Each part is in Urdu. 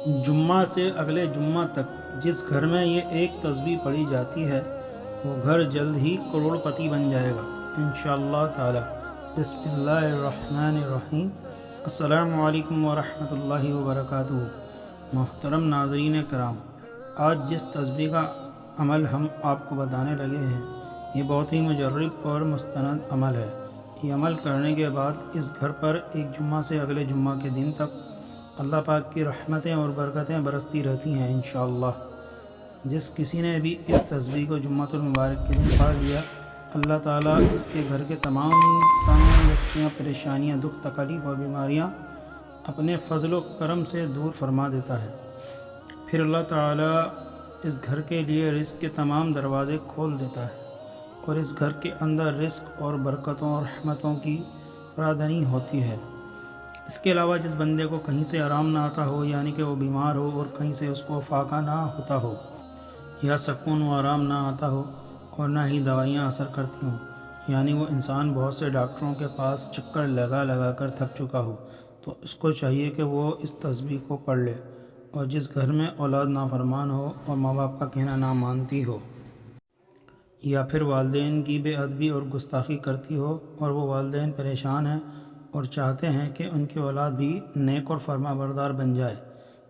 جمعہ سے اگلے جمعہ تک جس گھر میں یہ ایک تسبیح پڑھی جاتی ہے وہ گھر جلد ہی کروڑ پتی بن جائے گا انشاءاللہ تعالی۔ بسم اللہ الرحمن الرحیم۔ السلام علیکم ورحمۃ اللہ وبرکاتہ۔ محترم ناظرین کرام، آج جس تسبیح کا عمل ہم آپ کو بتانے لگے ہیں یہ بہت ہی مجرب اور مستند عمل ہے۔ یہ عمل کرنے کے بعد اس گھر پر ایک جمعہ سے اگلے جمعہ کے دن تک اللہ پاک کی رحمتیں اور برکتیں برستی رہتی ہیں انشاءاللہ۔ جس کسی نے بھی اس تسبیح کو جمعۃ المبارک کے دن پڑھ لیا، اللہ تعالیٰ اس کے گھر کے تمام تنگستیاں، پریشانیاں، دکھ تکلیف اور بیماریاں اپنے فضل و کرم سے دور فرما دیتا ہے۔ پھر اللہ تعالیٰ اس گھر کے لیے رزق کے تمام دروازے کھول دیتا ہے اور اس گھر کے اندر رزق اور برکتوں اور رحمتوں کی فرادنی ہوتی ہے۔ اس کے علاوہ جس بندے کو کہیں سے آرام نہ آتا ہو، یعنی کہ وہ بیمار ہو اور کہیں سے اس کو فاقہ نہ ہوتا ہو یا سکون و آرام نہ آتا ہو اور نہ ہی دوائیاں اثر کرتی ہوں، یعنی وہ انسان بہت سے ڈاکٹروں کے پاس چکر لگا لگا کر تھک چکا ہو، تو اس کو چاہیے کہ وہ اس تسبیح کو پڑھ لے۔ اور جس گھر میں اولاد نافرمان ہو اور ماں باپ کا کہنا نہ مانتی ہو، یا پھر والدین کی بے ادبی اور گستاخی کرتی ہو اور وہ والدین پریشان ہیں اور چاہتے ہیں کہ ان کی اولاد بھی نیک اور فرما بردار بن جائے،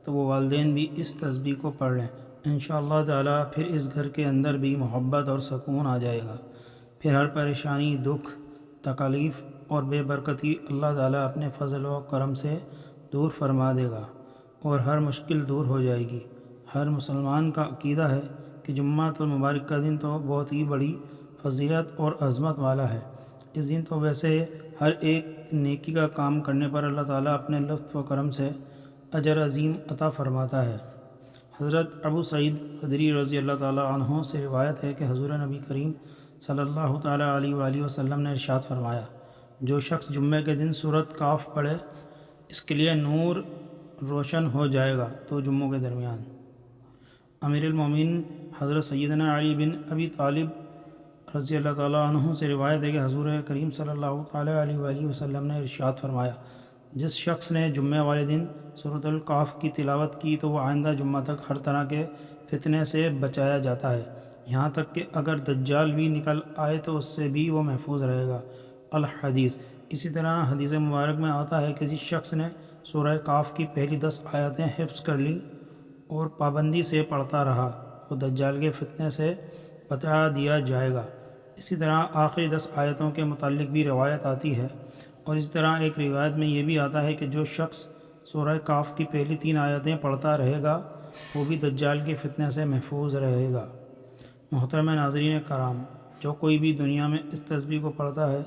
تو وہ والدین بھی اس تسبیح کو پڑھ لیں انشاءاللہ تعالیٰ۔ پھر اس گھر کے اندر بھی محبت اور سکون آ جائے گا۔ پھر ہر پریشانی، دکھ، تکلیف اور بے برکتی اللہ تعالیٰ اپنے فضل و کرم سے دور فرما دے گا اور ہر مشکل دور ہو جائے گی۔ ہر مسلمان کا عقیدہ ہے کہ جمعۃ المبارک کا دن تو بہت ہی بڑی فضیلت اور عظمت والا ہے۔ اس دن تو ویسے ہر ایک نیکی کا کام کرنے پر اللہ تعالیٰ اپنے لطف و کرم سے اجر عظیم عطا فرماتا ہے۔ حضرت ابو سعید خدری رضی اللہ تعالیٰ عنہ سے روایت ہے کہ حضور نبی کریم صلی اللہ تعالیٰ علیہ وآلہ وسلم نے ارشاد فرمایا، جو شخص جمعے کے دن سورۃ کاف پڑھے اس کے لیے نور روشن ہو جائے گا تو جمعوں کے درمیان۔ امیر المومنین حضرت سیدنا علی بن ابی طالب رضی اللہ تعالیٰ عنہ سے روایت ہے کہ حضور کریم صلی اللہ تعالیٰ علیہ وآلہ وسلم نے ارشاد فرمایا، جس شخص نے جمعہ والے دن سورۃ الکاف کی تلاوت کی تو وہ آئندہ جمعہ تک ہر طرح کے فتنے سے بچایا جاتا ہے، یہاں تک کہ اگر دجال بھی نکل آئے تو اس سے بھی وہ محفوظ رہے گا۔ الحدیث۔ اسی طرح حدیث مبارک میں آتا ہے کہ جس شخص نے سورہ کاف کی پہلی 10 آیتیں حفظ کر لیں اور پابندی سے پڑھتا رہا وہ دجال کے فتنے سے بچا دیا جائے گا۔ اسی طرح آخری 10 آیتوں کے متعلق بھی روایت آتی ہے، اور اسی طرح ایک روایت میں یہ بھی آتا ہے کہ جو شخص سورہ کاف کی پہلی 3 آیتیں پڑھتا رہے گا وہ بھی دجال کے فتنے سے محفوظ رہے گا۔ محترم ناظرین کرام، جو کوئی بھی دنیا میں اس تسبیح کو پڑھتا ہے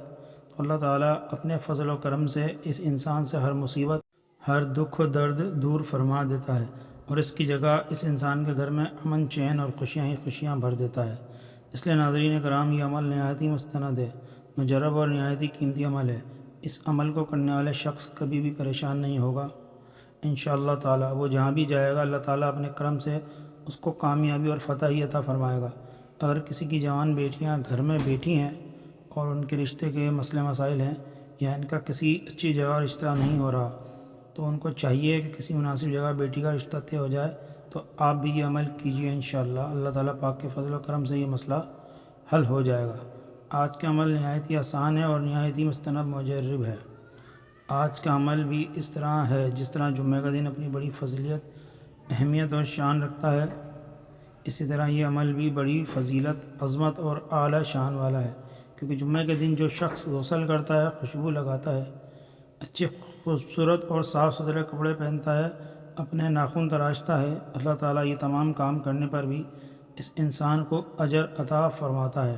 تو اللہ تعالیٰ اپنے فضل و کرم سے اس انسان سے ہر مصیبت، ہر دکھ و درد دور فرما دیتا ہے اور اس کی جگہ اس انسان کے گھر میں امن، چین اور خوشیاں ہی خوشیاں بھر دیتا ہے۔ اس لیے ناظرین کرام، یہ عمل نہایت ہی مستند ہے، مجرب اور نہایت ہی قیمتی عمل ہے۔ اس عمل کو کرنے والے شخص کبھی بھی پریشان نہیں ہوگا انشاءاللہ تعالیٰ۔ وہ جہاں بھی جائے گا اللہ تعالیٰ اپنے کرم سے اس کو کامیابی اور فتح ہی عطا فرمائے گا۔ اگر کسی کی جوان بیٹیاں گھر میں بیٹھی ہیں اور ان کے رشتے کے مسئلے مسائل ہیں یا ان کا کسی اچھی جگہ رشتہ نہیں ہو رہا، تو ان کو چاہیے کہ کسی مناسب جگہ بیٹی کا رشتہ طے ہو جائے، تو آپ بھی یہ عمل کیجئے انشاءاللہ۔ اللہ تعالیٰ پاک کے فضل و کرم سے یہ مسئلہ حل ہو جائے گا۔ آج کا عمل نہایت ہی آسان ہے اور نہایت ہی مستند مجرب ہے۔ آج کا عمل بھی اس طرح ہے جس طرح جمعہ کا دن اپنی بڑی فضیلت، اہمیت اور شان رکھتا ہے، اسی طرح یہ عمل بھی بڑی فضیلت، عظمت اور اعلیٰ شان والا ہے، کیونکہ جمعہ کے دن جو شخص غسل کرتا ہے، خوشبو لگاتا ہے، اچھے خوبصورت اور صاف ستھرے کپڑے پہنتا ہے، اپنے ناخن تراشتا ہے، اللہ تعالیٰ یہ تمام کام کرنے پر بھی اس انسان کو اجر عطا فرماتا ہے۔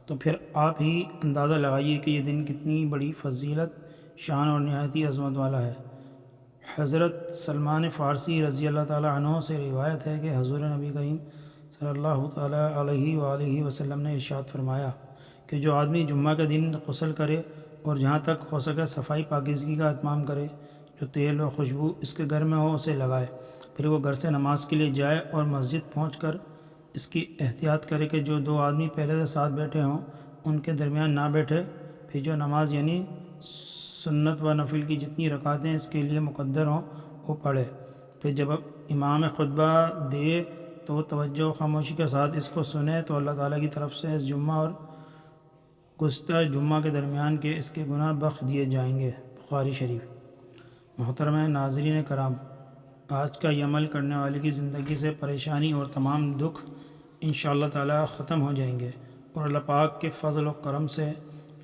تو پھر آپ ہی اندازہ لگائیے کہ یہ دن کتنی بڑی فضیلت، شان اور نہایت ہی عظمت والا ہے۔ حضرت سلمان فارسی رضی اللہ تعالیٰ عنہ سے روایت ہے کہ حضور نبی کریم صلی اللہ تعالیٰ علیہ وآلہ وسلم نے ارشاد فرمایا کہ جو آدمی جمعہ کے دن غسل کرے اور جہاں تک ہو سکے صفائی پاکیزگی کا اہتمام کرے، جو تیل و خوشبو اس کے گھر میں ہو اسے لگائے، پھر وہ گھر سے نماز کے لیے جائے اور مسجد پہنچ کر اس کی احتیاط کرے کہ جو 2 آدمی پہلے سے ساتھ بیٹھے ہوں ان کے درمیان نہ بیٹھے، پھر جو نماز یعنی سنت و نفل کی جتنی رکعتیں اس کے لیے مقدر ہوں وہ پڑھے، پھر جب امام خطبہ دے تو توجہ و خاموشی کے ساتھ اس کو سنیں تو اللہ تعالیٰ کی طرف سے اس جمعہ اور گزشتہ جمعہ کے درمیان کے اس کے گناہ بخش دیے جائیں گے۔ بخاری شریف۔ محترم ناظرین کرام، آج کا یہ عمل کرنے والے کی زندگی سے پریشانی اور تمام دکھ انشاءاللہ تعالیٰ ختم ہو جائیں گے، اور اللہ پاک کے فضل و کرم سے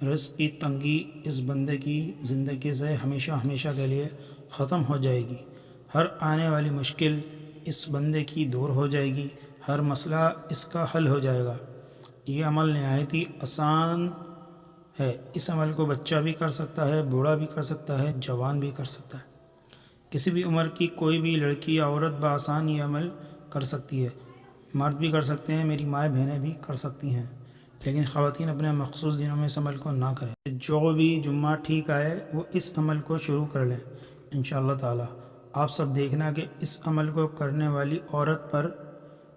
رزق کی تنگی اس بندے کی زندگی سے ہمیشہ ہمیشہ کے لیے ختم ہو جائے گی۔ ہر آنے والی مشکل اس بندے کی دور ہو جائے گی، ہر مسئلہ اس کا حل ہو جائے گا۔ یہ عمل نہایت ہی آسان ہے۔ اس عمل کو بچہ بھی کر سکتا ہے، بوڑھا بھی کر سکتا ہے، جوان بھی کر سکتا ہے۔ کسی بھی عمر کی کوئی بھی لڑکی یا عورت بآسان یہ عمل کر سکتی ہے۔ مرد بھی کر سکتے ہیں، میری مائیں بہنیں بھی کر سکتی ہیں، لیکن خواتین اپنے مخصوص دنوں میں اس عمل کو نہ کریں۔ جو بھی جمعہ ٹھیک آئے وہ اس عمل کو شروع کر لیں انشاءاللہ تعالیٰ۔ آپ سب دیکھنا کہ اس عمل کو کرنے والی عورت پر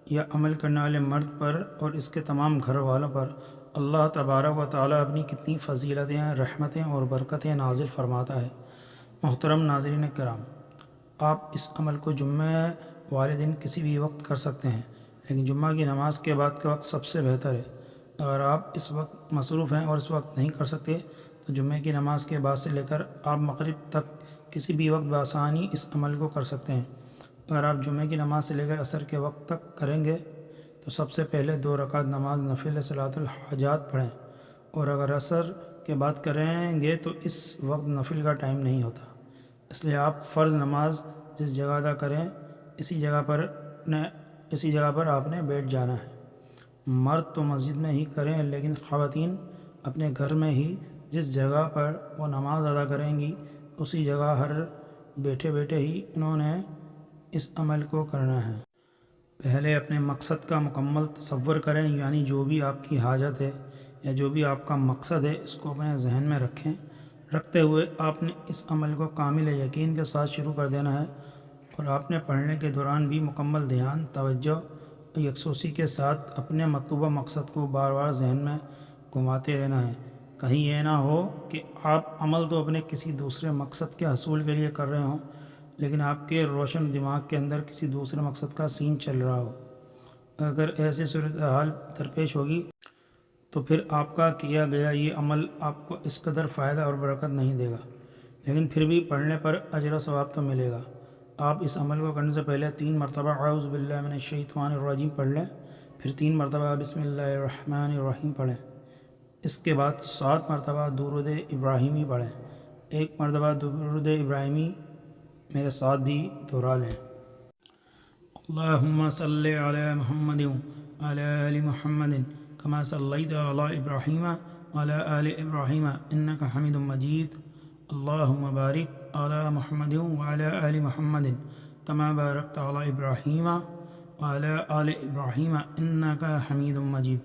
یا عمل کرنے والے مرد پر اور اس کے تمام گھر والوں پر اللہ تبارک و تعالیٰ اپنی کتنی فضیلتیں، رحمتیں اور برکتیں نازل فرماتا ہے۔ محترم ناظرین کرام، آپ اس عمل کو جمعہ والے دن کسی بھی وقت کر سکتے ہیں، لیکن جمعہ کی نماز کے بعد کا وقت سب سے بہتر ہے۔ اگر آپ اس وقت مصروف ہیں اور اس وقت نہیں کر سکتے تو جمعہ کی نماز کے بعد سے لے کر آپ مغرب تک کسی بھی وقت بآسانی اس عمل کو کر سکتے ہیں۔ اگر آپ جمعہ کی نماز سے لے کر عصر کے وقت تک کریں گے تو سب سے پہلے 2 رکعت نماز نفل صلاۃ الحاجات پڑھیں، اور اگر عصر کے بعد کریں گے تو اس وقت نفل کا ٹائم نہیں ہوتا، اس لیے آپ فرض نماز جس جگہ ادا کریں اسی جگہ پر آپ نے بیٹھ جانا ہے۔ مرد تو مسجد میں ہی کریں، لیکن خواتین اپنے گھر میں ہی جس جگہ پر وہ نماز ادا کریں گی اسی جگہ ہر بیٹھے بیٹھے ہی انہوں نے اس عمل کو کرنا ہے۔ پہلے اپنے مقصد کا مکمل تصور کریں، یعنی جو بھی آپ کی حاجت ہے یا جو بھی آپ کا مقصد ہے اس کو اپنے ذہن میں رکھتے ہوئے آپ نے اس عمل کو کامل یقین کے ساتھ شروع کر دینا ہے، اور آپ نے پڑھنے کے دوران بھی مکمل دھیان، توجہ اور یکسوئی کے ساتھ اپنے مطلوبہ مقصد کو بار بار ذہن میں گھماتے رہنا ہے۔ کہیں یہ نہ ہو کہ آپ عمل تو اپنے کسی دوسرے مقصد کے حصول کے لیے کر رہے ہوں، لیکن آپ کے روشن دماغ کے اندر کسی دوسرے مقصد کا سین چل رہا ہو۔ اگر ایسی صورتحال درپیش ہوگی تو پھر آپ کا کیا گیا یہ عمل آپ کو اس قدر فائدہ اور برکت نہیں دے گا، لیکن پھر بھی پڑھنے پر اجر و ثواب تو ملے گا۔ آپ اس عمل کو کرنے سے پہلے 3 مرتبہ اعوذ باللہ من الشیطان الرجیم پڑھ لیں، پھر 3 مرتبہ بسم اللہ الرحمن الرحیم پڑھیں۔ اس کے بعد 7 مرتبہ درود ابراہیمی پڑھیں۔ 1 مرتبہ درود ابراہیمی میرے ساتھ بھی دہرا لیں۔ اللہم صلی علی محمد وعلی آل محمد کما صلیت علی ابراہیم وعلی آل ابراہیم انک حمید مجید۔ اللہم بارک علی محمد وعلی آل محمد کما بارکت علی ابراہیم وعلی آل ابراہیم انک حمید مجید۔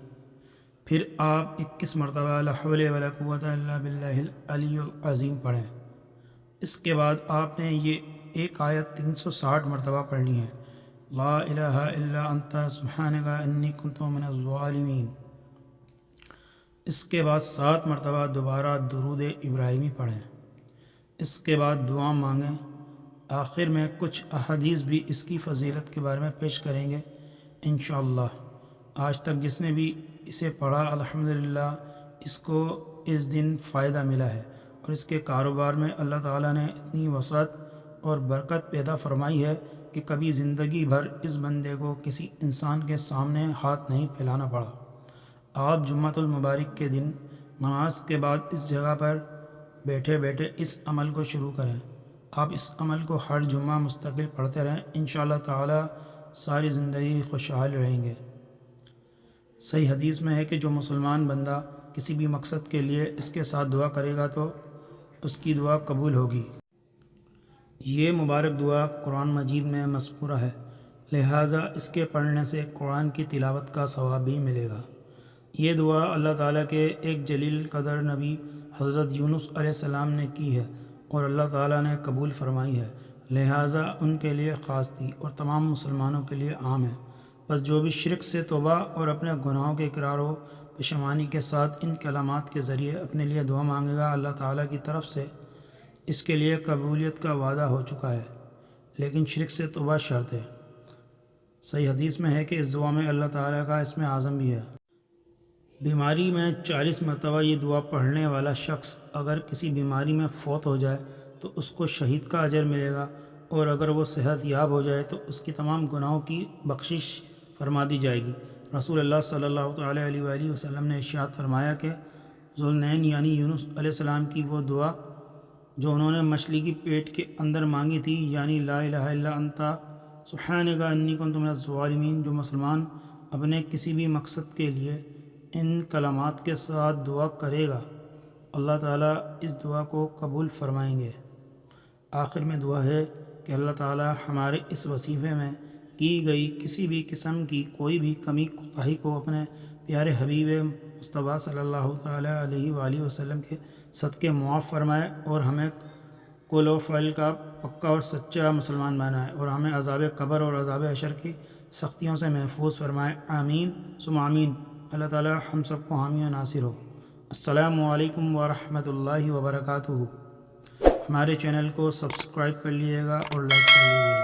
پھر آپ 21 مرتبہ لا حول ولا قوت الا باللہ العلی العظیم پڑھیں۔ اس کے بعد آپ نے یہ ایک آیت 360 مرتبہ پڑھنی ہے، لا الہ الا انت سبحانک انی کنت من الظالمین۔ اس کے بعد 7 مرتبہ دوبارہ درود ابراہیمی پڑھیں۔ اس کے بعد دعا مانگیں۔ آخر میں کچھ احادیث بھی اس کی فضیلت کے بارے میں پیش کریں گے انشاءاللہ۔ آج تک جس نے بھی اسے پڑھا الحمدللہ اس کو اس دن فائدہ ملا ہے، اور اس کے کاروبار میں اللہ تعالیٰ نے اتنی وسعت اور برکت پیدا فرمائی ہے کہ کبھی زندگی بھر اس بندے کو کسی انسان کے سامنے ہاتھ نہیں پھیلانا پڑا۔ آپ جمعۃ المبارک کے دن نماز کے بعد اس جگہ پر بیٹھے بیٹھے اس عمل کو شروع کریں۔ آپ اس عمل کو ہر جمعہ مستقل پڑھتے رہیں، انشاءاللہ تعالیٰ ساری زندگی خوشحال رہیں گے۔ صحیح حدیث میں ہے کہ جو مسلمان بندہ کسی بھی مقصد کے لیے اس کے ساتھ دعا کرے گا تو اس کی دعا قبول ہوگی۔ یہ مبارک دعا قرآن مجید میں مذکورہ ہے، لہٰذا اس کے پڑھنے سے قرآن کی تلاوت کا ثواب بھی ملے گا۔ یہ دعا اللہ تعالیٰ کے ایک جلیل قدر نبی حضرت یونس علیہ السلام نے کی ہے اور اللہ تعالیٰ نے قبول فرمائی ہے، لہٰذا ان کے لیے خاص تھی اور تمام مسلمانوں کے لیے عام ہے۔ بس جو بھی شرک سے توبہ اور اپنے گناہوں کے اقرار و پشیمانی کے ساتھ ان کلمات کے ذریعے اپنے لیے دعا مانگے گا، اللہ تعالیٰ کی طرف سے اس کے لیے قبولیت کا وعدہ ہو چکا ہے۔ لیکن شرک سے توبہ شرط ہے۔ صحیح حدیث میں ہے کہ اس دعا میں اللہ تعالیٰ کا اسم اعظم بھی ہے۔ بیماری میں 40 مرتبہ یہ دعا پڑھنے والا شخص اگر کسی بیماری میں فوت ہو جائے تو اس کو شہید کا اجر ملے گا، اور اگر وہ صحت یاب ہو جائے تو اس کی تمام گناہوں کی بخشش فرما دی جائے گی۔ رسول اللہ صلی اللہ تعالیٰ علیہ وآلہ وسلم نے ارشاد فرمایا کہ ذوالنین یعنی یونس علیہ السلام کی وہ دعا جو انہوں نے مچھلی کی پیٹ کے اندر مانگی تھی، یعنی لا الہ الا انت سبحانک انی کنت من الظالمین، جو مسلمان اپنے کسی بھی مقصد کے لیے ان کلمات کے ساتھ دعا کرے گا، اللہ تعالیٰ اس دعا کو قبول فرمائیں گے۔ آخر میں دعا ہے کہ اللہ تعالیٰ ہمارے اس وظیفے میں کی گئی کسی بھی قسم کی کوئی بھی کمی کوتاہی کو اپنے پیارے حبیب مصطفیٰ صلی اللہ تعالیٰ علیہ وآلہ وسلم کے صدقے معاف فرمائے، اور ہمیں قول و فعل کا پکا اور سچا مسلمان بنائے، اور ہمیں عذاب قبر اور عذاب حشر کی سختیوں سے محفوظ فرمائے۔ آمین ثم آمین۔ اللہ تعالیٰ ہم سب کو حامی و ناصر ہو۔ السلام علیکم ورحمۃ اللہ وبرکاتہ۔ ہمارے چینل کو سبسکرائب کر لیجیے گا اور لائک کر لیجیے گا۔